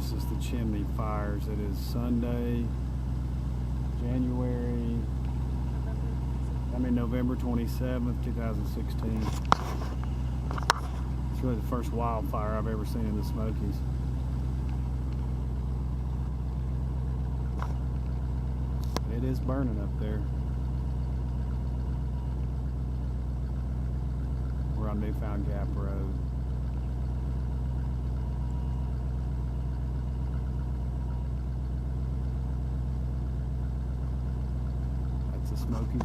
This is the Chimney fires. It is Sunday, November 27th, 2016. It's really the first wildfire I've ever seen in the Smokies. It is burning up there. We're on Newfound Gap Road. That's the Smokies.